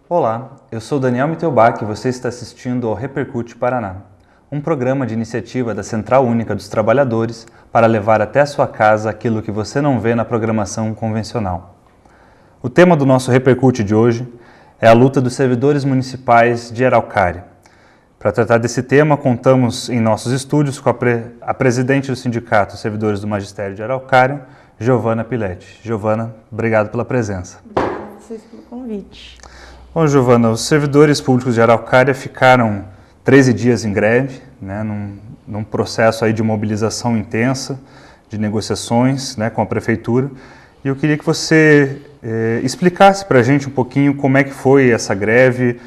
Olá, eu sou Daniel Mitelbach e você está assistindo ao Repercute Paraná, um programa de iniciativa da Central Única dos Trabalhadores para levar até a sua casa aquilo que você não vê na programação convencional. O tema do nosso Repercute de hoje é a luta dos servidores municipais de Araucária. Para tratar desse tema, contamos em nossos estúdios com a presidente do Sindicato Servidores do Magistério de Araucária, Giovana Piletti. Giovana, obrigado pela presença. Obrigada a vocês pelo convite. Bom, Giovana, os servidores públicos de Araucária ficaram 13 dias em greve, né, num processo aí de mobilização intensa, de negociações, né, com a prefeitura. E eu queria que você explicasse para a gente um pouquinho como é que foi essa greve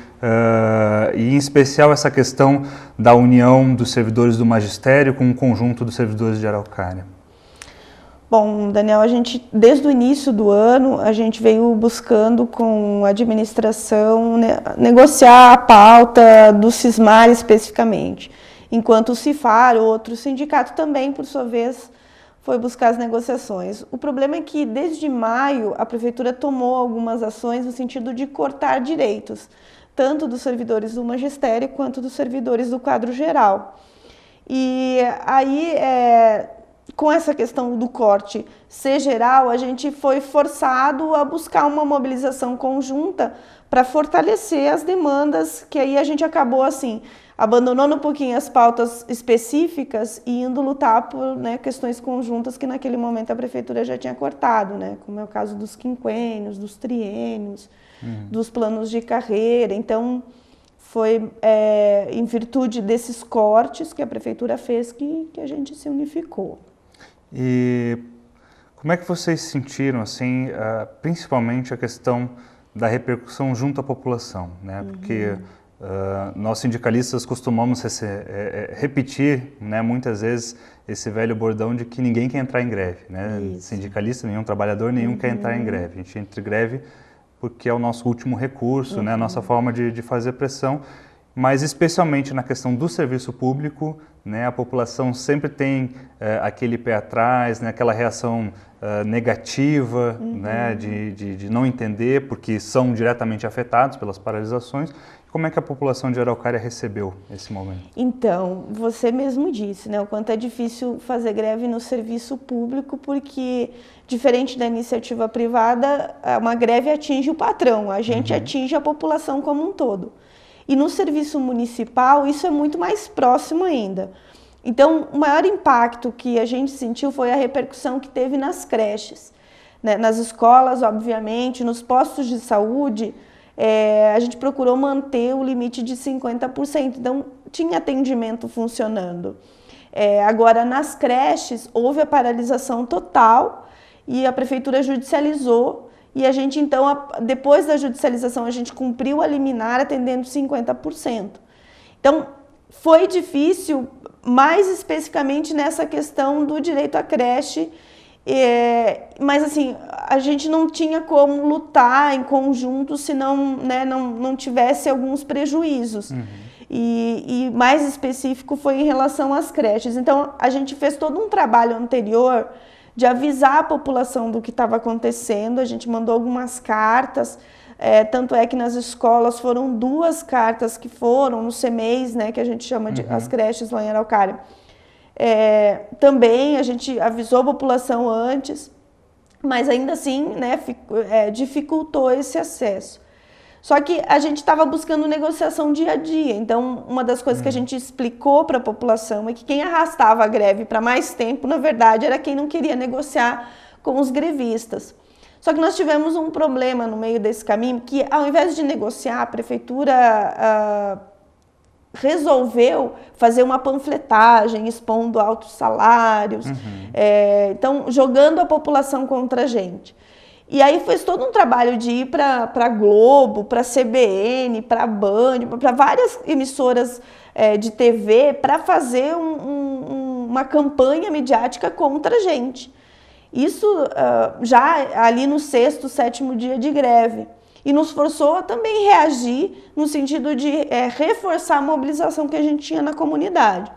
e, em especial, essa questão da união dos servidores do magistério com o conjunto dos servidores de Araucária. Bom, Daniel, desde o início do ano, a gente veio buscando com a administração negociar a pauta do Sismar especificamente, enquanto o Cifar, outro sindicato, também, por sua vez, foi buscar as negociações. O problema é que, desde maio, a prefeitura tomou algumas ações no sentido de cortar direitos, tanto dos servidores do magistério quanto dos servidores do quadro geral. E aí, com essa questão do corte ser geral, a gente foi forçado a buscar uma mobilização conjunta para fortalecer as demandas, que aí a gente acabou assim, abandonando um pouquinho as pautas específicas e indo lutar por questões conjuntas que naquele momento a prefeitura já tinha cortado, como é o caso dos quinquênios, dos triênios, dos planos de carreira. Então, foi em virtude desses cortes que a prefeitura fez que a gente se unificou. E como é que vocês sentiram, assim, principalmente a questão da repercussão junto à população, né? Porque nós sindicalistas costumamos repetir, né, muitas vezes esse velho bordão de que ninguém quer entrar em greve, né? Sindicalista, nenhum trabalhador, nenhum quer entrar em greve. A gente entra em greve porque é o nosso último recurso, né, a nossa forma de fazer pressão. Mas especialmente na questão do serviço público, né, a população sempre tem aquele pé atrás, né, aquela reação negativa, né, de não entender, porque são diretamente afetados pelas paralisações. Como é que a população de Araucária recebeu esse momento? Então, você mesmo disse, né, o quanto é difícil fazer greve no serviço público, porque, diferente da iniciativa privada, uma greve atinge o patrão, a gente atinge a população como um todo. E no serviço municipal, isso é muito mais próximo ainda. Então, o maior impacto que a gente sentiu foi a repercussão que teve nas creches, né? Nas escolas, obviamente, nos postos de saúde, a gente procurou manter o limite de 50%. Então, tinha atendimento funcionando. Agora, nas creches, houve a paralisação total e a prefeitura judicializou. E a gente, então, depois da judicialização, a gente cumpriu a liminar atendendo 50%. Então, foi difícil, mais especificamente nessa questão do direito à creche, mas, assim, a gente não tinha como lutar em conjunto se não tivesse alguns prejuízos. E mais específico foi em relação às creches. Então, a gente fez todo um trabalho anterior de avisar a população do que estava acontecendo. A gente mandou algumas cartas, tanto é que nas escolas foram 2 cartas que foram no CEMEIS, né, que a gente chama de as creches lá em Araucária. Também a gente avisou a população antes, mas ainda assim, né, dificultou esse acesso. Só que a gente estava buscando negociação dia a dia. Então, uma das coisas que a gente explicou para a população é que quem arrastava a greve para mais tempo, na verdade, era quem não queria negociar com os grevistas. Só que nós tivemos um problema no meio desse caminho, que ao invés de negociar, a prefeitura resolveu fazer uma panfletagem expondo altos salários, então jogando a população contra a gente. E aí fez todo um trabalho de ir para a Globo, para a CBN, para a Band, para várias emissoras de TV para fazer uma campanha midiática contra a gente. Isso já ali no 6º, 7º dia de greve. e nos forçou a também reagir no sentido de reforçar a mobilização que a gente tinha na comunidade.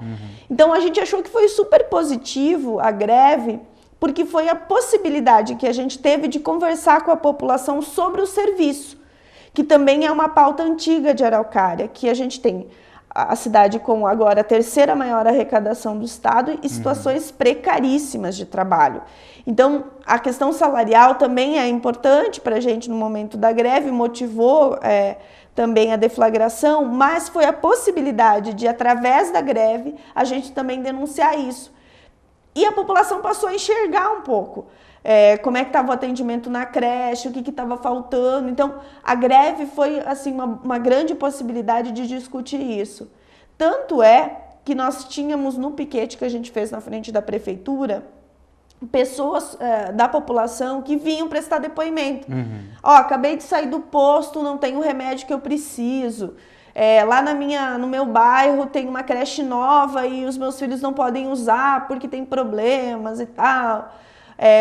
Então a gente achou que foi super positivo a greve, porque foi a possibilidade que a gente teve de conversar com a população sobre o serviço, que também é uma pauta antiga de Araucária, que a gente tem a cidade com agora a terceira maior arrecadação do estado e situações precaríssimas de trabalho. Então, a questão salarial também é importante para a gente no momento da greve, motivou também a deflagração, mas foi a possibilidade de, através da greve, a gente também denunciar isso. E a população passou a enxergar um pouco como é que estava o atendimento na creche, o que estava faltando. Então, a greve foi assim, uma grande possibilidade de discutir isso. Tanto é que nós tínhamos no piquete que a gente fez na frente da prefeitura, pessoas da população que vinham prestar depoimento. Acabei de sair do posto, não tenho o remédio que eu preciso. Lá no meu bairro tem uma creche nova e os meus filhos não podem usar porque tem problemas e tal.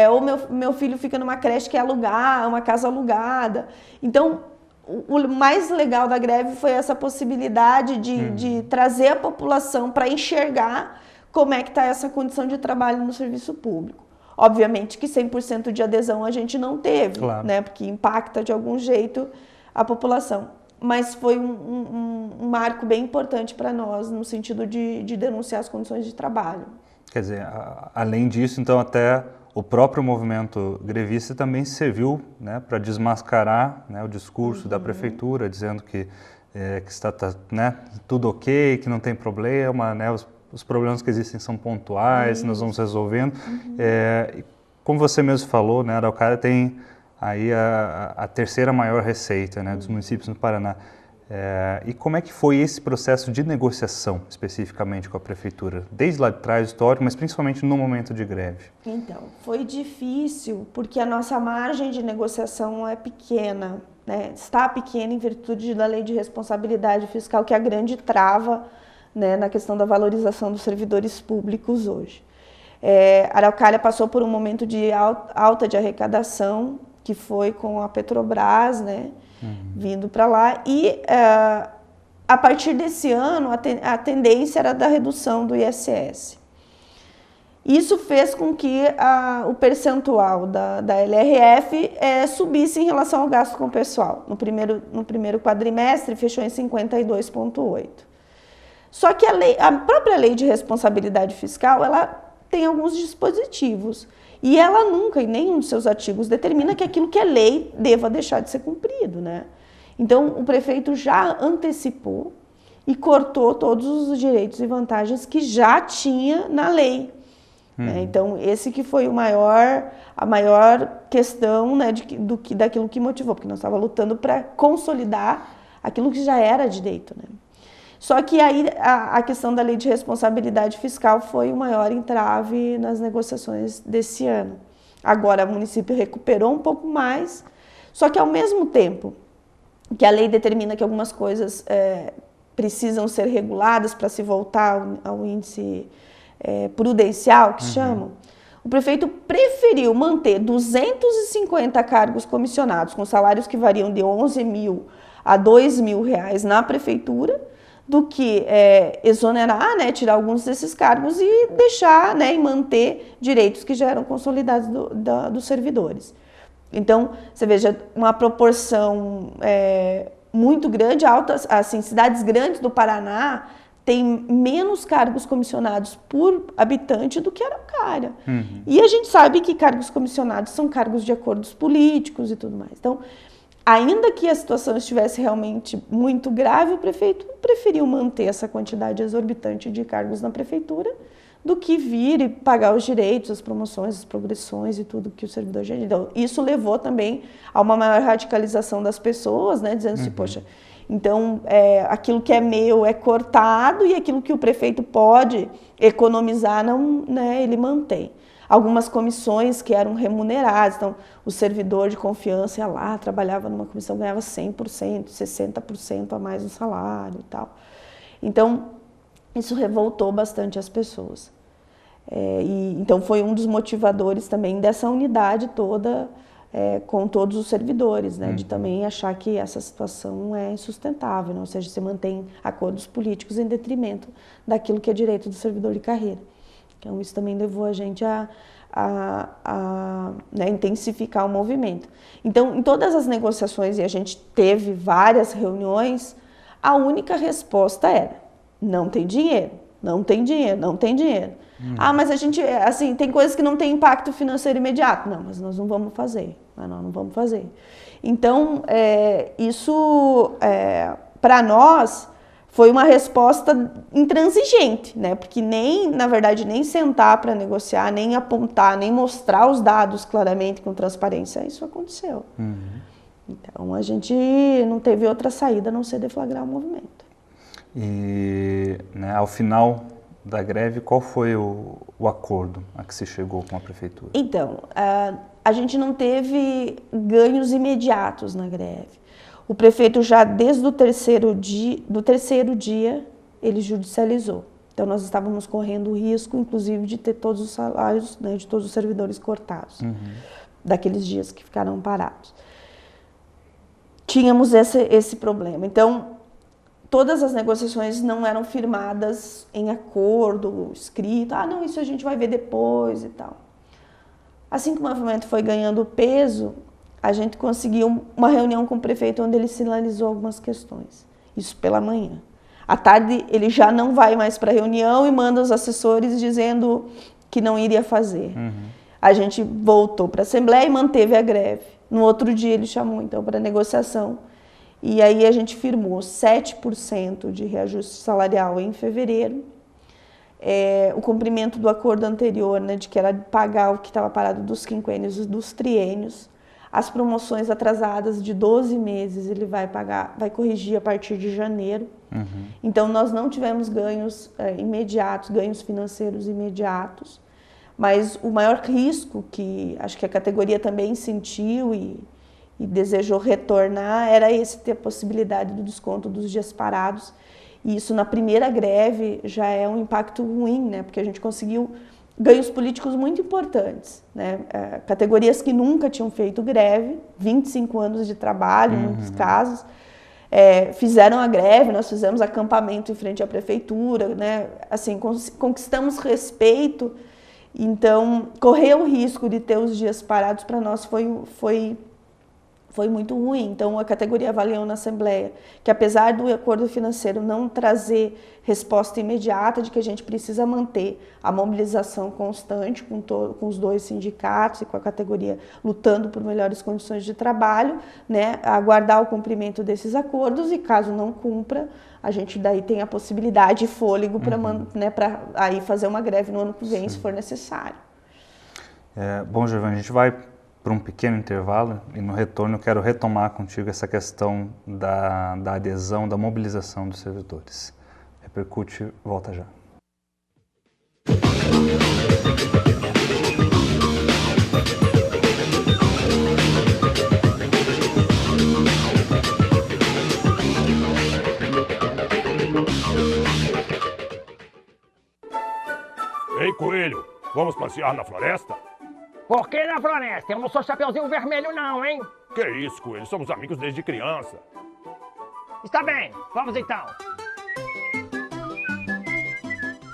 Ou meu filho fica numa creche que é uma casa alugada. Então, o mais legal da greve foi essa possibilidade de trazer a população para enxergar como é que está essa condição de trabalho no serviço público. Obviamente que 100% de adesão a gente não teve, claro, né, porque impacta de algum jeito a população. Mas foi um marco bem importante para nós, no sentido de denunciar as condições de trabalho. Quer dizer, além disso, então, até o próprio movimento grevista também serviu, né, para desmascarar, né, o discurso da prefeitura, dizendo que está né, tudo ok, que não tem problema, né, os problemas que existem são pontuais, nós vamos resolvendo. Como você mesmo falou, né, Araucária tem aí a terceira maior receita, né, dos municípios no Paraná. E como é que foi esse processo de negociação, especificamente com a prefeitura? Desde lá de trás, histórico, mas principalmente no momento de greve. Então, foi difícil, porque a nossa margem de negociação é pequena, né? Está pequena em virtude da lei de responsabilidade fiscal, que é a grande trava, né, na questão da valorização dos servidores públicos hoje. Araucária passou por um momento de alta de arrecadação, que foi com a Petrobras, né, vindo para lá, e a partir desse ano a tendência era da redução do ISS. Isso fez com que o percentual da LRF subisse em relação ao gasto com o pessoal. No primeiro quadrimestre fechou em 52,8%. Só que a própria lei de responsabilidade fiscal, ela tem alguns dispositivos. E ela nunca, em nenhum dos seus artigos, determina que aquilo que é lei deva deixar de ser cumprido, né? Então, o prefeito já antecipou e cortou todos os direitos e vantagens que já tinha na lei. Né? Então, esse que foi a maior questão, né, daquilo que motivou, porque nós estávamos lutando para consolidar aquilo que já era direito, né? Só que aí a questão da lei de responsabilidade fiscal foi o maior entrave nas negociações desse ano. Agora o município recuperou um pouco mais, só que ao mesmo tempo que a lei determina que algumas coisas precisam ser reguladas para se voltar ao índice prudencial, que chamam, o prefeito preferiu manter 250 cargos comissionados com salários que variam de 11 mil a 2 mil reais na prefeitura, do que exonerar, né, tirar alguns desses cargos e deixar, né, e manter direitos que já eram consolidados dos servidores. Então, você veja, uma proporção muito grande, altas, assim, cidades grandes do Paraná têm menos cargos comissionados por habitante do que Araucária. E a gente sabe que cargos comissionados são cargos de acordos políticos e tudo mais. Então, ainda que a situação estivesse realmente muito grave, o prefeito preferiu manter essa quantidade exorbitante de cargos na prefeitura do que vir e pagar os direitos, as promoções, as progressões e tudo que o servidor já deu. Isso levou também a uma maior radicalização das pessoas, né, dizendo assim, poxa, então aquilo que é meu é cortado e aquilo que o prefeito pode economizar, não, né, ele mantém. Algumas comissões que eram remuneradas, então o servidor de confiança ia lá, trabalhava numa comissão, ganhava 100%, 60% a mais no salário e tal. Então, isso revoltou bastante as pessoas. Então, foi um dos motivadores também dessa unidade toda com todos os servidores, né? De também achar que essa situação é insustentável, né? Ou seja, se mantém acordos políticos em detrimento daquilo que é direito do servidor de carreira. Então, isso também levou a gente a né, intensificar o movimento. Então, em todas as negociações, e a gente teve várias reuniões, a única resposta era: não tem dinheiro, não tem dinheiro, não tem dinheiro. Ah, mas a gente, assim, tem coisas que não têm impacto financeiro imediato. Não, mas nós não vamos fazer. Nós não vamos fazer. Então, isso, para nós, foi uma resposta intransigente, né? Porque na verdade, nem sentar para negociar, nem apontar, nem mostrar os dados claramente com transparência, isso aconteceu. Então, a gente não teve outra saída a não ser deflagrar o movimento. E, né, ao final da greve, qual foi o acordo a que se chegou com a prefeitura? Então, a gente não teve ganhos imediatos na greve. O prefeito já desde o terceiro dia, ele judicializou. Então, nós estávamos correndo o risco, inclusive, de ter todos os salários, né, de todos os servidores cortados, daqueles dias que ficaram parados. Tínhamos esse problema. Então, todas as negociações não eram firmadas em acordo, escrito. Ah, não, isso a gente vai ver depois e tal. Assim que o movimento foi ganhando peso, a gente conseguiu uma reunião com o prefeito onde ele sinalizou algumas questões. Isso pela manhã. À tarde, ele já não vai mais para a reunião e manda os assessores dizendo que não iria fazer. A gente voltou para a Assembleia e manteve a greve. No outro dia, ele chamou, então, para negociação. E aí a gente firmou 7% de reajuste salarial em fevereiro. O cumprimento do acordo anterior, né, de que era pagar o que estava parado dos quinquênios e dos triênios. As promoções atrasadas de 12 meses ele vai corrigir a partir de janeiro. Então, nós não tivemos ganhos imediatos, ganhos financeiros imediatos, mas o maior risco que acho que a categoria também sentiu e desejou retornar era ter a possibilidade do desconto dos dias parados. E isso na primeira greve já é um impacto ruim, né? Porque a gente conseguiu ganhos políticos muito importantes, né? Categorias que nunca tinham feito greve, 25 anos de trabalho, em muitos casos, fizeram a greve, nós fizemos acampamento em frente à prefeitura, né? Assim, conquistamos respeito. Então, correr o risco de ter os dias parados para nós foi muito ruim. Então, a categoria avaliou na Assembleia que, apesar do acordo financeiro não trazer resposta imediata, de que a gente precisa manter a mobilização constante com os dois sindicatos e com a categoria lutando por melhores condições de trabalho, né, aguardar o cumprimento desses acordos e, caso não cumpra, a gente daí tem a possibilidade e fôlego para aí fazer uma greve no ano que vem, se for necessário. Bom, Giovana, a gente vai para um pequeno intervalo e no retorno eu quero retomar contigo essa questão da adesão, da mobilização dos servidores. Repercute, volta já. Ei, Coelho, vamos passear na floresta? Por que na floresta? Eu não sou Chapeuzinho Vermelho não, hein? Que isso, Coelho, somos amigos desde criança. Está bem, vamos então.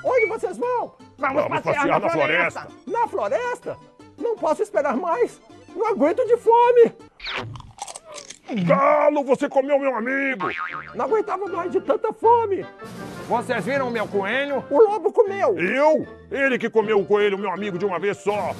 Onde vocês vão? Vamos passear na floresta. Na floresta? Não posso esperar mais. Não aguento de fome. Galo, você comeu meu amigo. Não aguentava mais de tanta fome. Vocês viram o meu coelho? O lobo comeu. Eu? Ele que comeu o coelho, meu amigo, de uma vez só.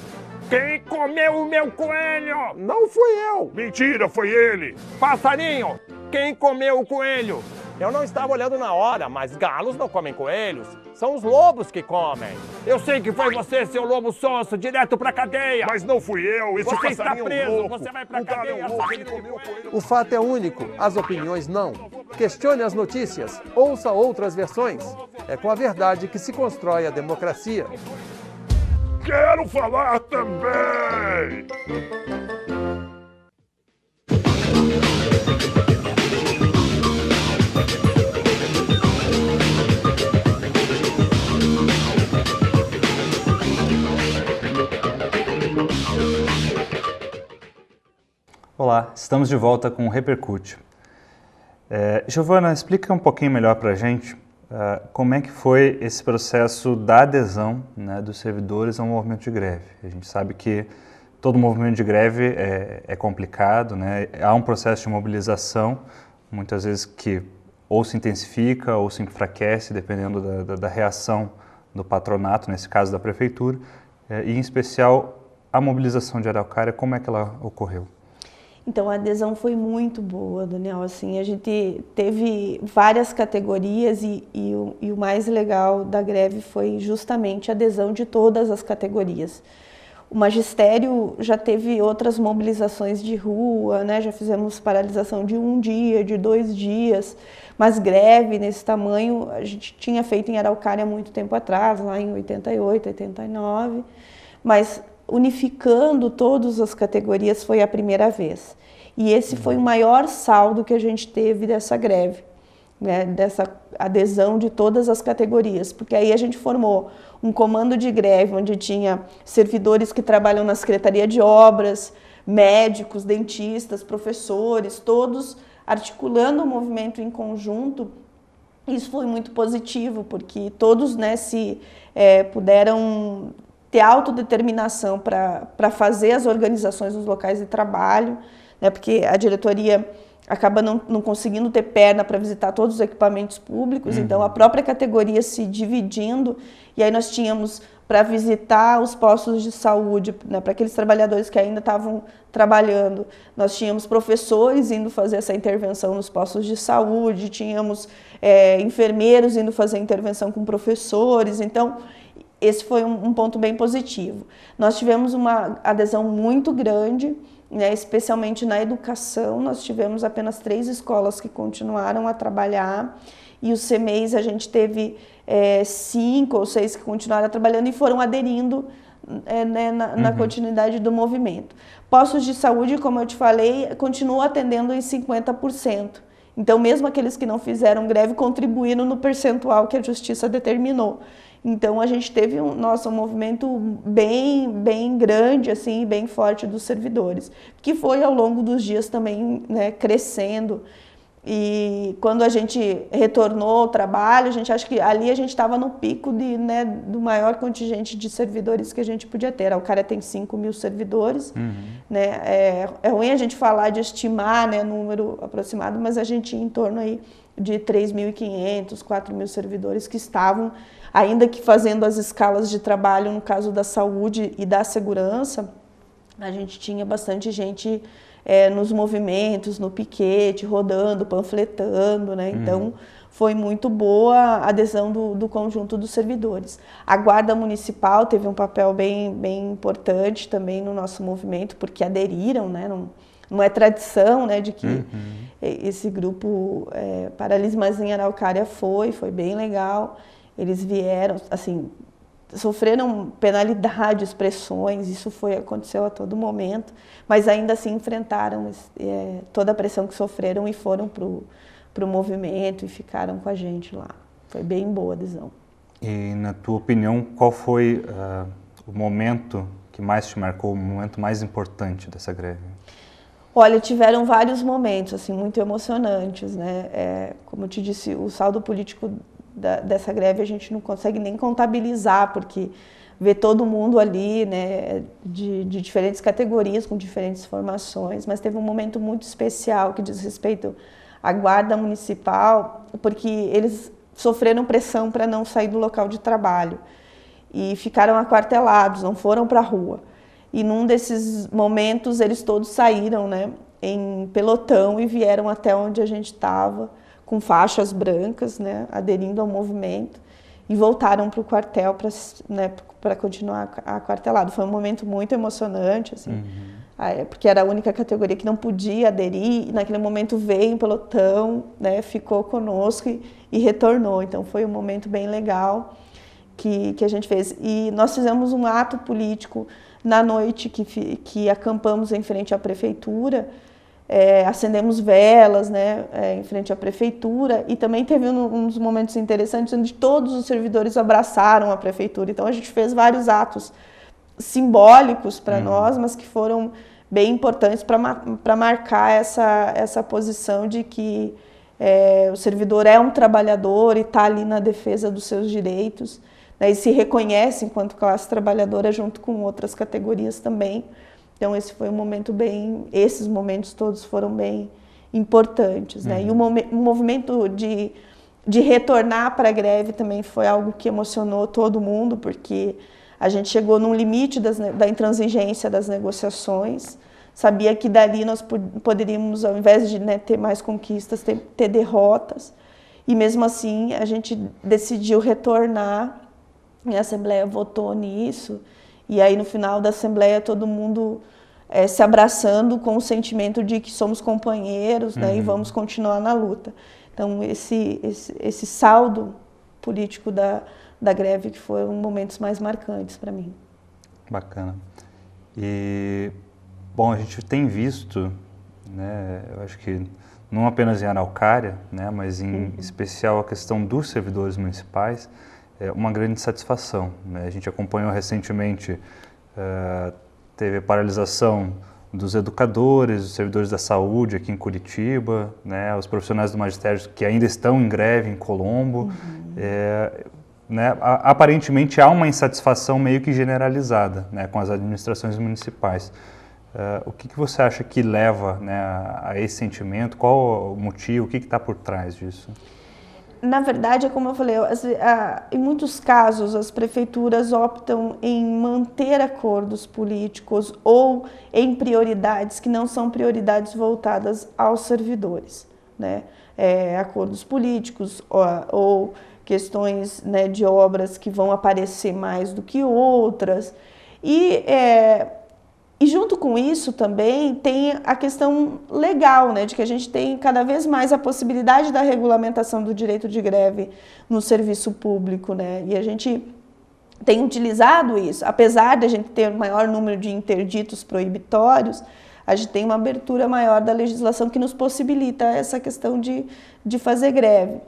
Quem comeu o meu coelho? Não fui eu. Mentira, foi ele. Passarinho, quem comeu o coelho? Eu não estava olhando na hora, mas galos não comem coelhos. São os lobos que comem. Eu sei que foi você, seu lobo sonso, direto pra cadeia. Mas não fui eu, esse Você está passarinho preso, louco. você vai pra O galo cadeia, é um louco, ele assassino de comeu o coelho. coelho. O fato é único, as opiniões não. Questione as notícias, ouça outras versões. É com a verdade que se constrói a democracia. Quero falar também. Olá, estamos de volta com o Repercute. Giovana, explica um pouquinho melhor para a gente como é que foi esse processo da adesão, né, dos servidores ao movimento de greve. A gente sabe que todo movimento de greve é complicado, né? Há um processo de mobilização, muitas vezes que ou se intensifica ou se enfraquece, dependendo da reação do patronato, nesse caso da prefeitura, e em especial a mobilização de Araucária, como é que ela ocorreu? Então, a adesão foi muito boa, Daniel. Assim, a gente teve várias categorias e o mais legal da greve foi justamente a adesão de todas as categorias. O magistério já teve outras mobilizações de rua, né? Já fizemos paralisação de 1 dia, de 2 dias, mas greve nesse tamanho a gente tinha feito em Araucária há muito tempo atrás, lá em 88, 89, mas unificando todas as categorias foi a primeira vez. E esse foi o maior saldo que a gente teve dessa greve, né, dessa adesão de todas as categorias, porque aí a gente formou um comando de greve onde tinha servidores que trabalham na Secretaria de Obras, médicos, dentistas, professores, todos articulando o movimento em conjunto. Isso foi muito positivo, porque todos, né, puderam ter autodeterminação para fazer as organizações dos locais de trabalho, né, porque a diretoria acaba não conseguindo ter perna para visitar todos os equipamentos públicos, então a própria categoria se dividindo, e aí nós tínhamos para visitar os postos de saúde, né, para aqueles trabalhadores que ainda estavam trabalhando, nós tínhamos professores indo fazer essa intervenção nos postos de saúde, tínhamos enfermeiros indo fazer intervenção com professores, então esse foi um ponto bem positivo. Nós tivemos uma adesão muito grande, né, especialmente na educação. Nós tivemos apenas 3 escolas que continuaram a trabalhar, e os CMEs a gente teve 5 ou 6 que continuaram trabalhando e foram aderindo né, na continuidade do movimento. Postos de saúde, como eu te falei, continuam atendendo em 50%. Então, mesmo aqueles que não fizeram greve contribuíram no percentual que a Justiça determinou. Então, a gente teve um movimento bem grande, assim, bem forte dos servidores, que foi ao longo dos dias também, né, crescendo. E quando a gente retornou ao trabalho, a gente acha que ali a gente estava no pico né, do maior contingente de servidores que a gente podia ter. A Araucária tem 5.000 servidores, né? É ruim a gente falar de estimar, né, número aproximado, mas a gente tinha em torno aí de 3.500, 4.000 servidores que estavam, ainda que fazendo as escalas de trabalho no caso da saúde e da segurança, a gente tinha bastante gente nos movimentos, no piquete, rodando, panfletando, né? Então, foi muito boa a adesão do conjunto dos servidores. A Guarda Municipal teve um papel bem importante também no nosso movimento, porque aderiram, né? Não é tradição, né, de que esse grupo Paralise, mas em Araucária foi bem legal. Eles vieram, assim, sofreram penalidades, pressões, isso aconteceu a todo momento, mas ainda assim enfrentaram toda a pressão que sofreram e foram para o movimento e ficaram com a gente lá. Foi bem boa a adesão. E, na tua opinião, qual foi o momento que mais te marcou, o momento mais importante dessa greve? Olha, tiveram vários momentos, assim, muito emocionantes, né? Como eu te disse, o saldo político dessa greve a gente não consegue nem contabilizar, porque vê todo mundo ali, né, de diferentes categorias, com diferentes formações, mas teve um momento muito especial que diz respeito à Guarda Municipal, porque eles sofreram pressão para não sair do local de trabalho e ficaram aquartelados, não foram para a rua. E num desses momentos eles todos saíram, né, em pelotão e vieram até onde a gente estava, com faixas brancas, né, aderindo ao movimento, e voltaram para o quartel para continuar aquartelado. Foi um momento muito emocionante, assim, porque era a única categoria que não podia aderir, e naquele momento veio em pelotão, né, ficou conosco e retornou. Então foi um momento bem legal que a gente fez. E nós fizemos um ato político na noite que acampamos em frente à prefeitura, acendemos velas, né, em frente à prefeitura, e também teve uns momentos interessantes onde todos os servidores abraçaram a prefeitura. Então a gente fez vários atos simbólicos para nós, mas que foram bem importantes para marcar essa posição de que o servidor é um trabalhador e está ali na defesa dos seus direitos, né, e se reconhece enquanto classe trabalhadora junto com outras categorias também. Então esse foi um momento esses momentos todos foram bem importantes, né? E o movimento de retornar para a greve também foi algo que emocionou todo mundo, porque a gente chegou num limite da intransigência das negociações, sabia que dali nós poderíamos, ao invés de, né, ter mais conquistas, ter derrotas, e mesmo assim a gente decidiu retornar, e a Assembleia votou nisso, e aí no final da Assembleia todo mundo se abraçando com o sentimento de que somos companheiros, né, e vamos continuar na luta. Então esse saldo político da greve que foram momentos mais marcantes para mim. Bacana. E, bom, a gente tem visto, né, eu acho que não apenas em Araucária, né, mas em especial a questão dos servidores municipais, uma grande satisfação, né? A gente acompanhou recentemente, teve a paralisação dos educadores, dos servidores da saúde aqui em Curitiba, né, os profissionais do magistério que ainda estão em greve em Colombo. Né, aparentemente há uma insatisfação meio que generalizada, né, com as administrações municipais. O que você acha que leva, né, a esse sentimento? Qual o motivo? O que está por trás disso? Na verdade, é como eu falei, em muitos casos as prefeituras optam em manter acordos políticos ou em prioridades que não são prioridades voltadas aos servidores, né? Acordos políticos ou questões, né, de obras que vão aparecer mais do que outras. E junto com isso também tem a questão legal, né, de que a gente tem cada vez mais a possibilidade da regulamentação do direito de greve no serviço público, né, e a gente tem utilizado isso, apesar de a gente ter um maior número de interditos proibitórios, a gente tem uma abertura maior da legislação que nos possibilita essa questão de fazer greve.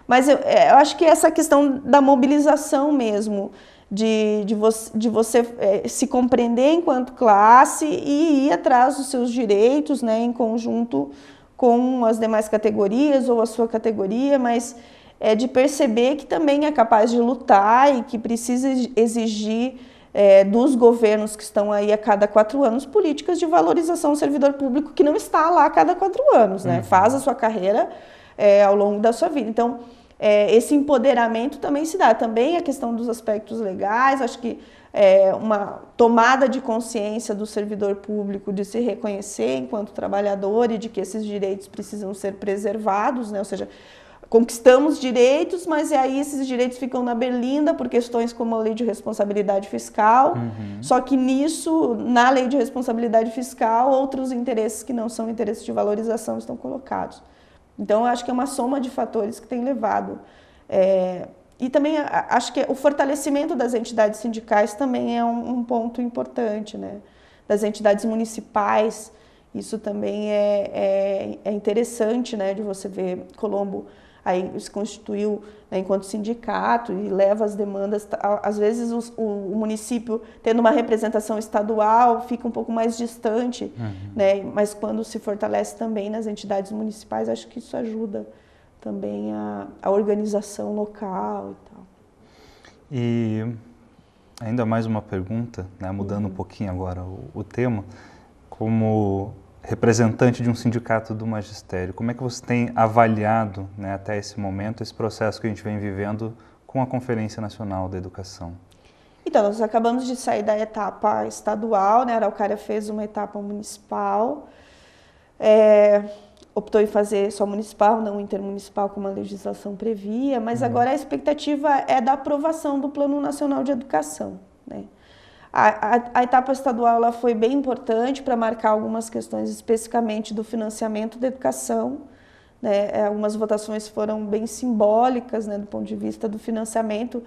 Mas eu acho que essa questão da mobilização mesmo, de você se compreender enquanto classe e ir atrás dos seus direitos, né, em conjunto com as demais categorias ou a sua categoria, mas de perceber que também é capaz de lutar e que precisa exigir dos governos que estão aí a cada 4 anos políticas de valorização do servidor público que não está lá a cada 4 anos, né, faz a sua carreira ao longo da sua vida. Então, esse empoderamento também se dá. Também a questão dos aspectos legais, acho que uma tomada de consciência do servidor público de se reconhecer enquanto trabalhador e de que esses direitos precisam ser preservados, né? Ou seja, conquistamos direitos, mas aí esses direitos ficam na berlinda por questões como a lei de responsabilidade fiscal, só que nisso, na lei de responsabilidade fiscal, outros interesses que não são interesses de valorização estão colocados. Então, eu acho que é uma soma de fatores que tem levado. E também acho que o fortalecimento das entidades sindicais também é um ponto importante, né? Das entidades municipais, isso também é interessante, né? De você ver Colombo aí se constituiu, né, enquanto sindicato e leva as demandas. Às vezes o município, tendo uma representação estadual, fica um pouco mais distante, né, mas quando se fortalece também nas entidades municipais, acho que isso ajuda também a organização local e tal. E ainda mais uma pergunta, né, mudando um pouquinho agora o tema, como representante de um sindicato do magistério, como é que você tem avaliado, né, até esse momento, esse processo que a gente vem vivendo com a Conferência Nacional da Educação? Então, nós acabamos de sair da etapa estadual, né, a Araucária fez uma etapa municipal, optou em fazer só municipal, não intermunicipal, como a legislação previa, mas agora a expectativa é da aprovação do Plano Nacional de Educação, né? A etapa estadual ela foi bem importante para marcar algumas questões especificamente do financiamento da educação, né? Algumas votações foram bem simbólicas, né, do ponto de vista do financiamento.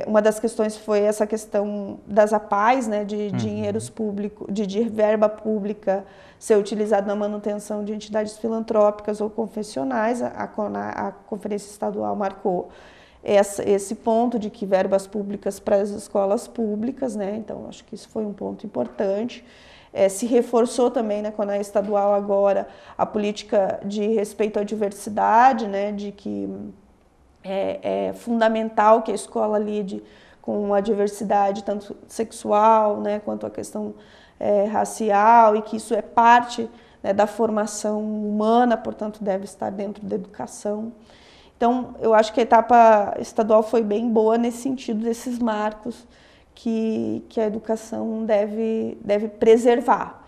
Uma das questões foi essa questão das APAES, né, de dinheiros públicos, de verba pública ser utilizada na manutenção de entidades filantrópicas ou confessionais. A Conferência Estadual marcou esse ponto de que verbas públicas para as escolas públicas, né? Então acho que isso foi um ponto importante. Se reforçou também na CONAI estadual agora a política de respeito à diversidade, né, de que é fundamental que a escola lide com a diversidade tanto sexual, né, quanto a questão racial, e que isso é parte, né, da formação humana, portanto deve estar dentro da educação. Então eu acho que a etapa estadual foi bem boa nesse sentido desses marcos que a educação deve preservar.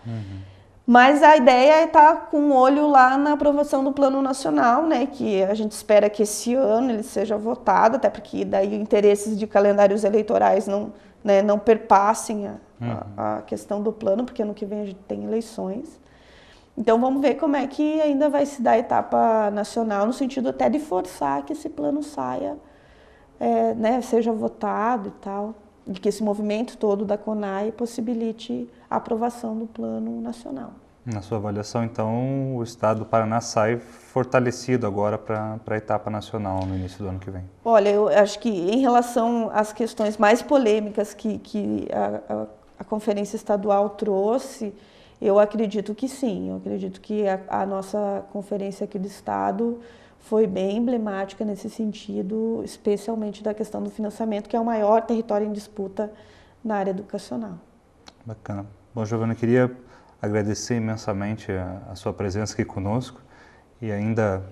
Mas a ideia é estar com um olho lá na aprovação do Plano Nacional, né, que a gente espera que esse ano ele seja votado, até porque daí interesses de calendários eleitorais não perpassem a questão do plano, porque ano que vem a gente tem eleições. Então vamos ver como é que ainda vai se dar a etapa nacional, no sentido até de forçar que esse plano saia, né, seja votado e tal, e que esse movimento todo da CONAI possibilite a aprovação do plano nacional. Na sua avaliação, então, o Estado do Paraná sai fortalecido agora para a etapa nacional no início do ano que vem? Olha, eu acho que em relação às questões mais polêmicas que a Conferência Estadual trouxe, eu acredito que sim. Eu acredito que a nossa conferência aqui do Estado foi bem emblemática nesse sentido, especialmente da questão do financiamento, que é o maior território em disputa na área educacional. Bacana. Bom, Giovana, eu queria agradecer imensamente a sua presença aqui conosco e ainda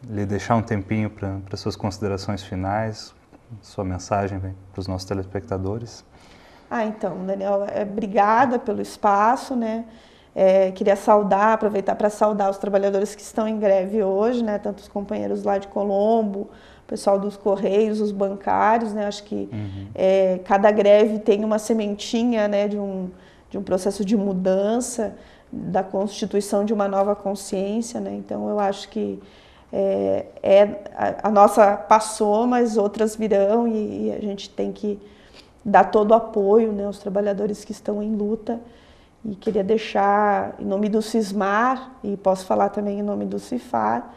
lhe deixar um tempinho para suas considerações finais, sua mensagem para os nossos telespectadores. Então, Daniel, obrigada pelo espaço, né? Queria aproveitar para saudar os trabalhadores que estão em greve hoje, né? Tanto os companheiros lá de Colombo, o pessoal dos Correios, os bancários, né? Acho que cada greve tem uma sementinha, né, de um processo de mudança, da constituição de uma nova consciência, né? Então eu acho que a nossa passou, mas outras virão, e a gente tem que dar todo o apoio, né, aos trabalhadores que estão em luta. E queria deixar, em nome do CISMAR, e posso falar também em nome do CIFAR,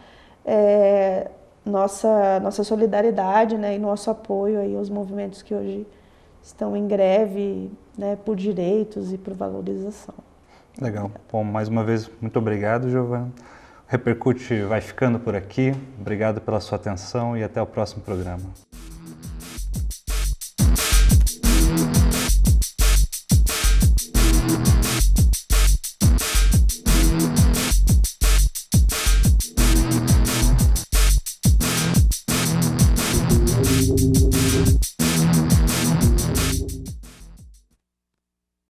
nossa solidariedade, né, e nosso apoio aí aos movimentos que hoje estão em greve, né, por direitos e por valorização. Legal. Bom, mais uma vez, muito obrigado, Giovana. O Repercute vai ficando por aqui. Obrigado pela sua atenção e até o próximo programa.